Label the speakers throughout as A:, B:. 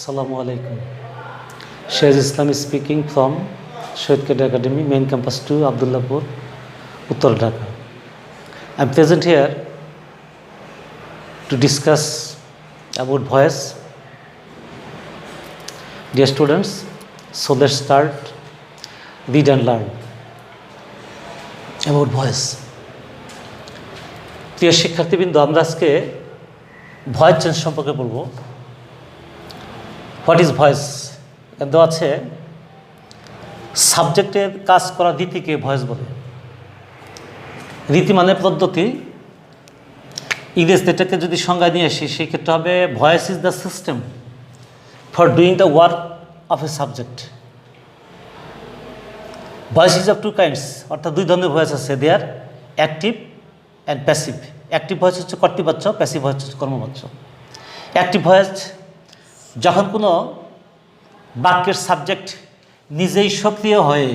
A: Assalamu alaikum. Shahid Islam is speaking from Shahid Cadet Academy, main campus 2, Abdullahpur, Uttar Dhaka. I am present here to discuss about voice. Dear students, so let's start, read and learn about voice. প্রিয় শিক্ষার্থীবৃন্দ, আমরা আজকে voice change সম্পর্কে বলবো। What is voice? এর আছে সাবজেক্টের কাজ করা রীতিকে ভয়েস বলে। রীতি মানে পদ্ধতি। ইংরেজিতে এটাকে যদি সংজ্ঞা নিয়ে আসি সেই ক্ষেত্রে হবে voice is the system for doing the work of a subject. Voice is of two kinds, অর্থাৎ দুই ধরনের ভয়েস আছে, they are active and passive. Active voice হচ্ছে কর্তৃবাচ্য, প্যাসিভ ভয়েস হচ্ছে কর্মবাচ্য। অ্যাক্টিভ ভয়েস যখন কোনো বাক্যের সাবজেক্ট নিজেই সক্রিয় হয়ে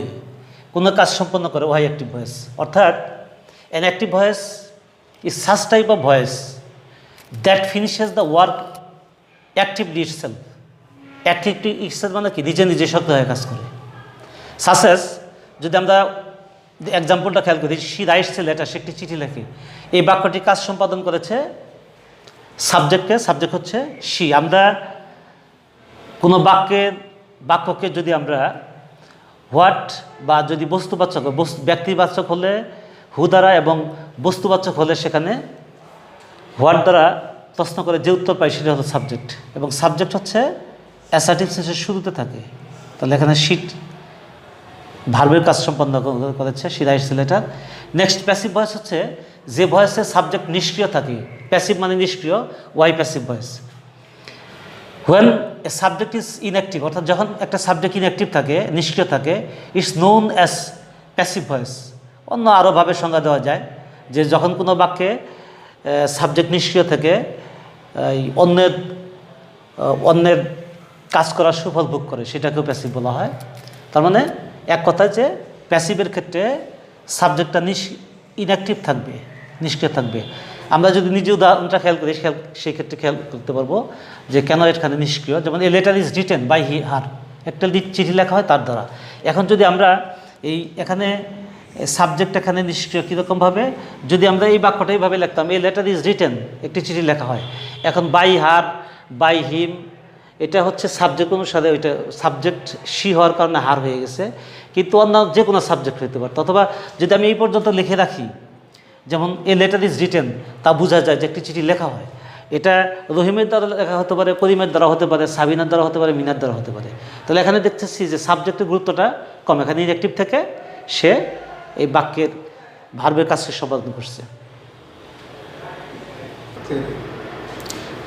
A: কোনো কাজ সম্পন্ন করে, ওয়াই অ্যাক্টিভ ভয়েস। অর্থাৎ an active voice is such type of voice that finishes the work actively itself. Actively itself মানে কি? নিজে নিজে সক্রিয় হয়ে কাজ করে। সাসেস যদি আমরা এক্সাম্পলটা খেয়াল করি, সি রাইটস এ লেটার, সে একটি চিঠি লেখে। এই বাক্যটি কাজ সম্পাদন করেছে সাবজেক্টকে, সাবজেক্ট হচ্ছে সি। আমরা কোনো বাক্যকে যদি আমরা হোয়াট বা যদি বস্তুবাচক, ব্যক্তিবাচক হলে হু দ্বারা এবং বস্তুবাচক হলে সেখানে হোয়াট দ্বারা প্রশ্ন করে যে উত্তর পাই সেটা হলো সাবজেক্ট, এবং সাবজেক্ট হচ্ছে অ্যাসার্টিভ সেন্সের শুরুতে থাকে। তাহলে এখানে শিট ভার্বের কাজ সম্পন্ন করেছে, she writes a letter. Next passive voice হচ্ছে যে ভয়েসে সাবজেক্ট নিষ্ক্রিয় থাকে। প্যাসিভ মানে নিষ্ক্রিয়, why passive voice. When a subject is inactive, অর্থাৎ যখন একটা সাবজেক্ট ইনঅ্যাক্টিভ থাকে, নিষ্ক্রিয় থাকে, it's known as passive voice. অন্য আরও ভাবে সংজ্ঞা দেওয়া যায় যে যখন কোনো বাক্যে সাবজেক্ট নিষ্ক্রিয় থেকে অন্যের কাজ করার সুফল ভোগ করে, সেটাকেও প্যাসিভ বলা হয়। তার মানে এক কথায় যে প্যাসিভের ক্ষেত্রে সাবজেক্টটা ইনঅ্যাক্টিভ থাকবে, নিষ্ক্রিয় থাকবে। আমরা যদি নিজে উদাহরণটা খেয়াল করি, সেই ক্ষেত্রে খেয়াল করতে পারবো যে কেন এখানে নিষ্ক্রিয়। যেমন a letter is written by her, একটা চিঠি লেখা হয় তার দ্বারা। এখন যদি আমরা এখানে সাবজেক্ট এখানে নিষ্ক্রিয়, কীরকমভাবে? যদি আমরা এই বাক্যটা এইভাবে লিখতাম, এ লেটার ইজ রিটেন, একটি চিঠি লেখা হয়। এখন বাই হার, বাই হিম, এটা হচ্ছে সাবজেক্ট অনুসারে, ওইটা সাবজেক্ট সি হওয়ার কারণে হার হয়ে গেছে, কিন্তু অন্য যে কোনো সাবজেক্ট হতে পারে। অথবা যদি আমি এই পর্যন্ত লিখে রাখি, যেমন এ লেটার ইজ রিটেন, তা বোঝা যায় যে একটি চিঠি লেখা হয়। এটা রহিমের দ্বারা লেখা হতে পারে, করিমের দ্বারা হতে পারে, সাবিনার দ্বারা হতে পারে, মিনার দ্বারা হতে পারে। তাহলে এখানে দেখতেছি যে সাবজেক্টের গুরুত্বটা কম। এখানে ইনঅ্যাক্টিভ থেকে সে এই বাক্যের ভার্বের কাজকে সম্পাদন করছে।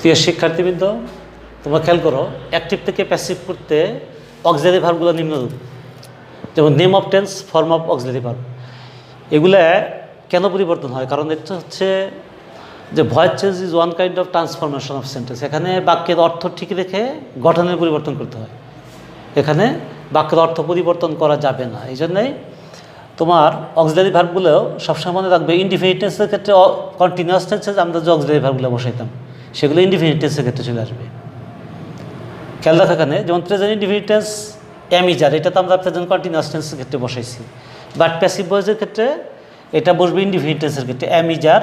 A: প্রিয় শিক্ষার্থীবৃন্দ, তোমরা খেয়াল করো, অ্যাক্টিভ থেকে প্যাসিভ করতে অক্সিলারি ভার্বগুলো নিম্নরূপ। যেমন name of tense, form of auxiliary verb. এগুলা কেন পরিবর্তন হয়? কারণ এটা হচ্ছে যে voice change is one kind of transformation of sentence. এখানে বাক্যের অর্থ ঠিক রেখে গঠনের পরিবর্তন করতে হয়। এখানে বাক্যের অর্থ পরিবর্তন করা যাবে না। এই জন্যই তোমার অক্সিলারি ভার্বগুলো সবসময় মনে রাখবে, ইনডিফিনিট টেন্সের ক্ষেত্রে কন্টিনিউয়াস টেন্সে আমরা যে অক্সিলারি ভার্বগুলো বসাইতাম সেগুলো ইনডিফিনিট টেন্সের ক্ষেত্রে চলে আসবে। খেয়াল রাখা, এখানে যেমন প্রেজেন্ট ইনডিফিনিট টেন্স অ্যামিজার, এটা তো আমরা প্রেজেন্ট কন্টিনিউয়াস টেন্সের ক্ষেত্রে বসাইছি। বাট প্যাসিভ ভয়েসের ক্ষেত্রে এটা বসবে ইনডিফিনিট টেন্সের ক্ষেত্রে অ্যামিজার।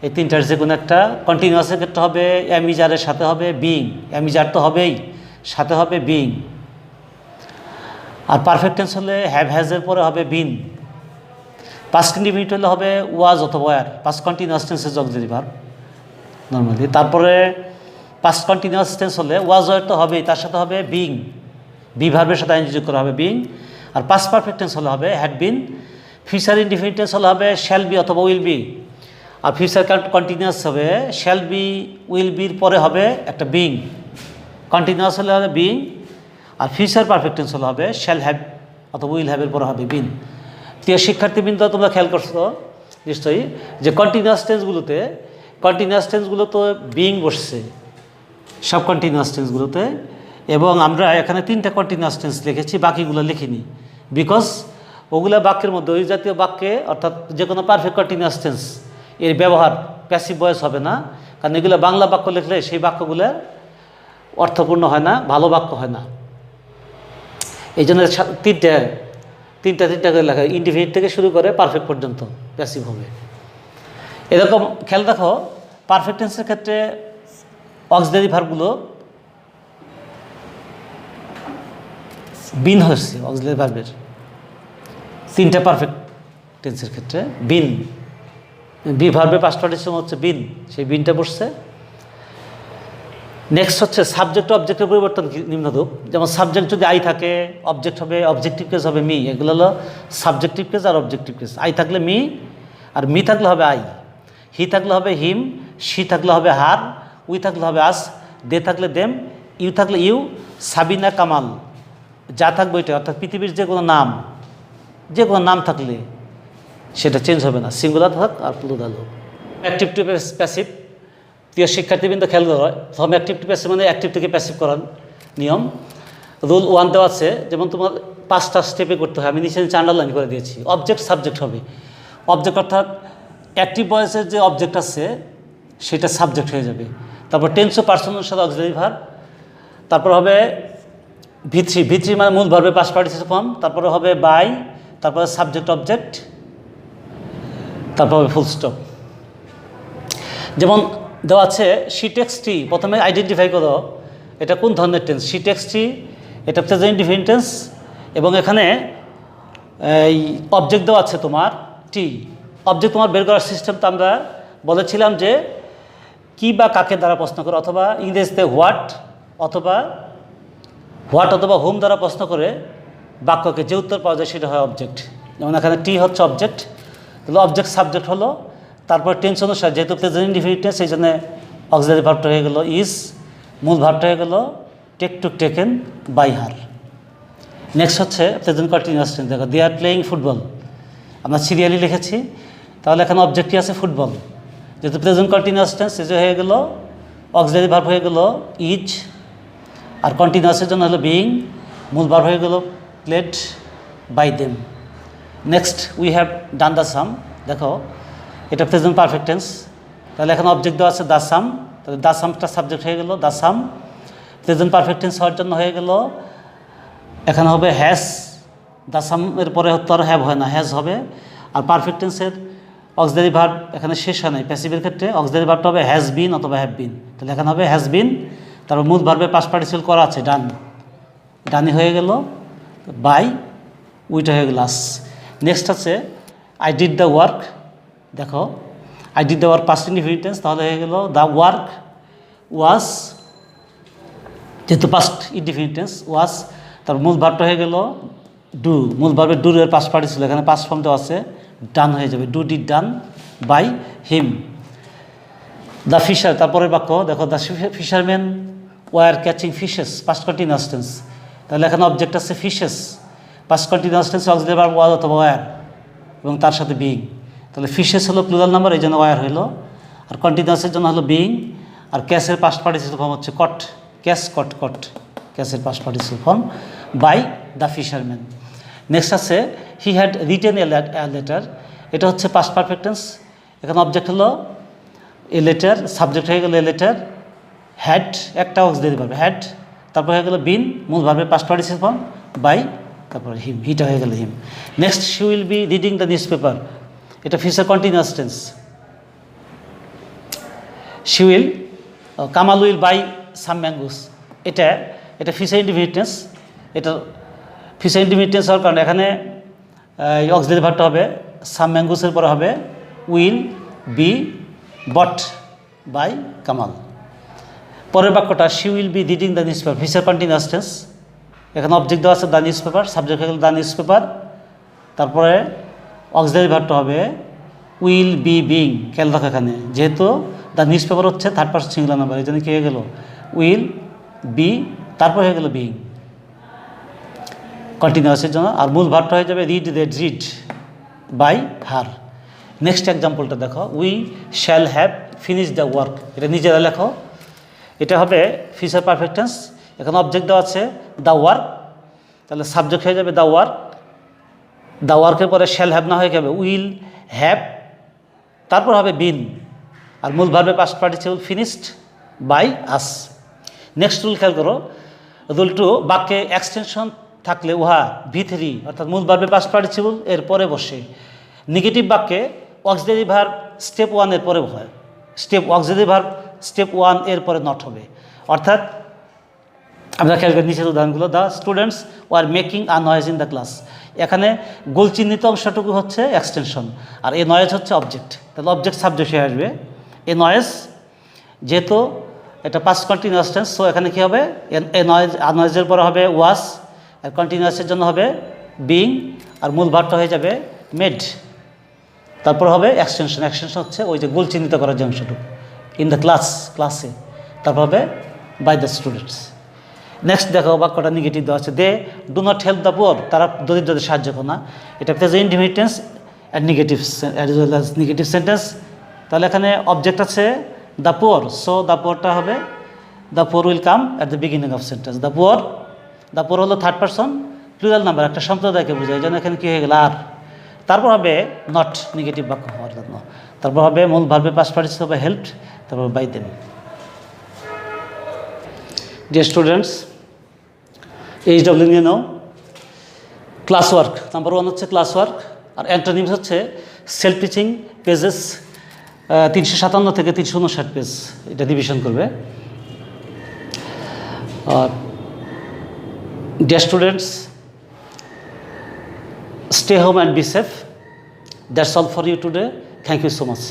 A: এই তিনটার যে কোনো একটা। কন্টিনিউয়াসের ক্ষেত্রে হবে অ্যামিজারের সাথে হবে বিইং, অ্যামিজার তো হবেই, সাথে হবে বিইং। আর পারফেক্ট টেন্স হলে হ্যাভ হ্যাজের পরে হবে বিন। পাস্ট ইনডিফিনিট হলে হবে ওয়াজ অথবা ওয়ার, পাস্ট কন্টিনিউয়াস টেন্সের অক্সিলারি ভার্ব নর্মালি। তারপরে পাস্ট কন্টিনিউয়াস টেন্স হলে ওয়াজ ওয়ার তো হবেই, তার সাথে হবে বিইং, বি ভার্বের সাথে আইনজি যোগ করা হবে বিইং। আর পাস্ট পারফেক্ট টেন্স হলে হবে had been. Future indefinite tense হলে হবে শ্যাল বি অথবা উইল বি। আর ফিউচার কন্টিনিউয়াস হবে শ্যাল বি, উইল বির পরে হবে একটা বিইং। কন্টিনিউয়াস হলে হবে বিইং। আর ফিউচার পারফেক্ট টেন্স হলে হবে শ্যাল হ্যাভ অথবা উইল হ্যাভের পরে হবে বিন। প্রিয় শিক্ষার্থীবৃন্দ, তোমরা খেয়াল করছো নিশ্চয়ই যে কন্টিনিউয়াস টেন্সগুলো তো বিইং বসছে সব কন্টিনিউয়াস টেন্সগুলোতে, এবং আমরা এখানে 3টা কন্টিনিউয়াস টেন্স লিখেছি, বাকিগুলো লিখিনি। বিকজ ওগুলা বাক্যের মধ্যে, ওই জাতীয় বাক্যে অর্থাৎ যে কোনো পারফেক্ট কন্টিনিউয়াস টেন্স এর ব্যবহার প্যাসিভ ভয়েস হবে না, কারণ এগুলো বাংলা বাক্য লিখলে সেই বাক্যগুলো অর্থপূর্ণ হয় না, ভালো বাক্য হয় না। এই জন্য তিনটা করে লেখা, ইনডিফিনিট থেকে শুরু করে পারফেক্ট পর্যন্ত প্যাসিভ হবে। এরকম খেয়াল রাখো, পারফেক্ট টেন্সের ক্ষেত্রে অক্সিলারি ভার্বগুলো বিন হচ্ছে। অক্সিলারি ভার্বের তিনটা পারফেক্ট টেন্সের ক্ষেত্রে বিন, বি ভার্বের পাস্ট পার্টিসিপল হচ্ছে বিন, সেই বিনটা বসছে। নেক্সট হচ্ছে সাবজেক্ট অবজেক্টের পরিবর্তন নিম্নরূপ। যেমন সাবজেক্ট যদি আই থাকে, অবজেক্ট হবে, অবজেক্টিভ কেস হবে মি। এগুলো হলো সাবজেক্টিভ কেস আর অবজেক্টিভ কেস। আই থাকলে মি, আর মি থাকলে হবে আই। হি থাকলে হবে হিম, শি থাকলে হবে হার, উই থাকলে হবে আস, দে থাকলে দেম, ইউ থাকলে ইউ, সাবিনা কামাল, যা থাকবে ওইটা। অর্থাৎ পৃথিবীর যে কোনো নাম থাকলে সেটা চেঞ্জ হবে না, সিঙ্গুলার থাক আর প্লুরাল হোক। অ্যাক্টিভ টু প্যাসিভ, প্রিয় শিক্ষার্থীবৃন্দ খেয়াল করো, প্রথমে অ্যাক্টিভ টু প্যাসিভ মানে অ্যাক্টিভ থেকে প্যাসিভ করার নিয়ম। রুল 1 দেওয়া আছে, যেমন তোমার 5টা স্টেপে করতে হয়। আমি নিচে আন্ডারলাইন করে দিয়েছি। অবজেক্ট সাবজেক্ট হবে। অবজেক্ট অর্থাৎ অ্যাক্টিভ ভয়েসের যে অবজেক্ট আছে সেটা সাবজেক্ট হয়ে যাবে। তারপর টেন্স ও পার্সন অনুসারে অক্সিলারি ভার্ব, তারপর হবে ভিত্রি মানে মূল ভার্বে পাস্ট পার্টিসিপল ফর্ম, তারপরে হবে বাই, তারপরে সাবজেক্ট অবজেক্ট, তারপর হবে ফুল স্টপ। যেমন দেওয়া আছে শি টেক্স টি, প্রথমে আইডেন্টিফাই করো এটা কোন ধরনের টেন্স। শি টেক্স টি এটা প্রেজেন্ট ইনডিফিনিট টেন্স, এবং এখানে এই অবজেক্ট দেওয়া আছে তোমার টি। অবজেক্ট তোমার বের করার সিস্টেম তো আমরা বলেছিলাম যে কি বা কাকে দ্বারা প্রশ্ন করে, অথবা ইংরেজিতে হোয়াট অথবা হোম দ্বারা প্রশ্ন করে বাক্যকে যে উত্তর পাওয়া যায় সেটা হয় অবজেক্ট। যেমন এখানে টি হচ্ছে অবজেক্ট, তাহলে অবজেক্ট সাবজেক্ট হলো। তারপর টেন্স অনুসারে যেহেতু প্রেজেন্ট ইনডিফিনিট টেন্স, সেই জন্য অক্সিলারি ভার্বটা হয়ে গেল ইজ, মূল ভার্বটা হয়ে গেল take took taken by her. Next হচ্ছে প্রেজেন্ট কন্টিনিউয়াস টেন্স। দেখো দে আর প্লেয়িং ফুটবল, আমরা সিরিয়ালি লিখেছি, তাহলে এখানে অবজেক্টই আছে ফুটবল। যেহেতু প্রেজেন্ট কন্টিনিউয়াস টেন্স, সে হয়ে গেল অক্সিলারি ভার্ব হয়ে গেল ইজ, আর কন্টিনিউয়াসের জন্য হলো বিইং, মূল ভার্ব হয়ে গেল played by them. Next we have done the same. দেখো এটা প্রেজেন্ট পারফেক্ট টেন্স, তাহলে এখানে অবজেক্ট দেওয়া আছে দ্য সাম, তাহলে দ্য সামটা সাবজেক্ট হয়ে গেল the some. Present perfect tense হওয়ার জন্য হয়ে গেল এখানে হবে হ্যাজ, দ্য সামের পরে তো আর হ্যাভ হয় না, হ্যাজ হবে। আর পারফেক্ট টেন্সের অক্সিলারি ভার্ব এখানে শেষ হয় নাই। প্যাসিভের ক্ষেত্রে অক্সিলারি ভার্বটা হবে হ্যাজ বিন অথবা হ্যাভ বিন, তাহলে এখানে হবে হ্যাজ বিন। তারপর মূল ভার্বে পাস্ট পার্টিসিপল করা আছে ডানি হয়ে গেল, বাই উইটা হয়ে গেল আস। নেক্সট আছে আই ডিড দ্য ওয়ার্ক। দেখো I did the work past indefinite tense, তাহলে হয়ে গেল দ্য ওয়ার্ক ওয়াজ, যেহেতু পাস্ট ইনডিফিনিট টেন্স ওয়াজ। তারপর মূল ভার্বটা হয়ে গেল ডু, মূল ভার্বের ডুর এর পাস্ট পার্টিসিপল এখানে পাস্ট ফর্ম দেওয়া আছে, ডান হয়ে যাবে do did done by him. The fisher, তারপরের বাক্য দেখো the fisherman were catching fishes, past continuous tense, তাহলে এখানে অবজেক্ট আছে fishes, past continuous tense auxiliary verb were অথবা ওয়ার এবং তার সাথে বিইং। তাহলে ফিশেস হলো প্লুরাল নাম্বার, এই জন্য ওয়ার হইল। আর কন্টিনিউয়াসের জন্য হলো বিইং। আর ক্যাসের পাস্ট পার্টিসিপল ফর্ম হচ্ছে কট, ক্যাস কট কট, ক্যাসের past participle form by the fisherman. Next আছে he had written a letter, এটা হচ্ছে পাস্ট পারফেক্ট টেন্স, এখানে অবজেক্ট হলো এ লেটার, সাবজেক্ট হয়ে গেল এ লেটার, হ্যাড একটা অক্সিলারি ভার্ব হ্যাড, তারপর হয়ে গেল বিন, মূল ভার্বে পাস্ট পার্টিসিপল ফর্ম বাই, তারপর হিম, হিটা হয়ে গেল him. Next she will be reading the news paper, এটা future continuous tense. She will, Kamal will buy some mangoes, এটা ফিউচার ইনডিফিনিট টেন্স। এটা ফিউচার ইনডিফিনিট টেন্স হওয়ার কারণে এখানে অক্সিলারি ভার্বটা হবে সাম ম্যাঙ্গোসের পরে হবে will be bought by Kamal. পরের বাক্যটা she will be reading the newspaper, future continuous tense, এখানে অবজেক্ট দেওয়া আছে দ্য নিউজ পেপার, সাবজেক্ট হয়ে গেল দ্য নিউজ পেপার, তারপরে অক্সিলারি ভার্বটা হবে উইল বি বিং। খেয়াল রাখো এখানে যেহেতু দ্য নিউজ পেপার হচ্ছে থার্ড পারসন সিঙ্গুলার নাম্বার, এই জন্য কী হয়ে গেল উইল বি, তারপর হয়ে গেল বিং কন্টিনিউয়াসের জন্য। আর মূল ভার্বটা হয়ে যাবে read read by her. Next এক্সাম্পলটা দেখো we shall have finish the work, এটা নিজেরা লেখো। এটা হবে ফিউচার পারফেক্ট টেন্স, এখানে অবজেক্ট দেওয়া আছে দ্য ওয়ার্ক, তাহলে সাবজেক্ট হয়ে যাবে দ্য ওয়ার্ক, দ্য ওয়ার্কের পরে শ্যাল হ্যাভ না হয়ে যাবে উইল হ্যাভ, তারপর হবে বিন, আর মূল ভার্বে past participle finished by us. Next rule খেয়াল করো, রুল 2, বাক্যে এক্সটেনশন থাকলে উহা V3 অর্থাৎ মূল ভার্বে পাস্ট পার্টিসিপল এর পরে বসে। নেগেটিভ বাক্যে অক্সিলারি ভার্ব স্টেপ 1 এর পরে হয়, অক্সিলারি ভার্ব স্টেপ 1 এর পরে নট হবে। অর্থাৎ আমরা খেয়াল করি নিচের উদাহরণগুলো, the students were making a noise in the class. এখানে গোল চিহ্নিত অংশটুকু হচ্ছে এক্সটেনশন, আর এ নয়েজ হচ্ছে অবজেক্ট, তাহলে অবজেক্ট সাবজেক্ট হয়ে আসবে। এ নয়েজ যেহেতু এটা পাস্ট কন্টিনিউয়াস টেন্স, সো এখানে কী হবে, এ নয়েজ, আ নয়েজের পরে হবে ওয়াজ, আর কন্টিনিউয়াসের জন্য হবে বিং, আর মূল ভার্বটা হয়ে যাবে মেড, তারপর হবে এক্সটেনশন। এক্সটেনশন হচ্ছে ওই যে গোল চিহ্নিত করার যে অংশটুকু, ইন দ্য ক্লাসে, তারপর হবে বাই দ্য স্টুডেন্টস। নেক্সট দেখো বাক্যটা নেগেটিভ দেওয়া আছে, they do not help the poor, তারা দরিদ্রদের সাহায্য করে না। এটা present indefinite tense and negative sentence. তাহলে এখানে অবজেক্ট আছে দ্য পুয়ার, সো দ্য পুয়ারটা হবে, the poor will come at the beginning of sentence. The poor হলো থার্ড পারসন প্লুরাল নাম্বার, একটা সম্প্রদায়কে বোঝায়, এই জন্য এখানে কী হয়ে গেল আর। তারপর হবে নট, নেগেটিভ বাক্য হওয়ার জন্য। তারপর হবে মূল ভার্বে পাস্ট পার্টিসিপল হবে হেল্পড, তারপর by them. Dear students, HW নিয়ে নাও। ক্লাস ওয়ার্ক নাম্বার 1 হচ্ছে ক্লাস ওয়ার্ক, আর অ্যান্টোনিমস হচ্ছে সেলফ টিচিং, পেজেস 357 থেকে 359 পেজ, এটা ডিভিশন করবে। Dear students, stay home and be safe. That's all for you today. Thank you so much.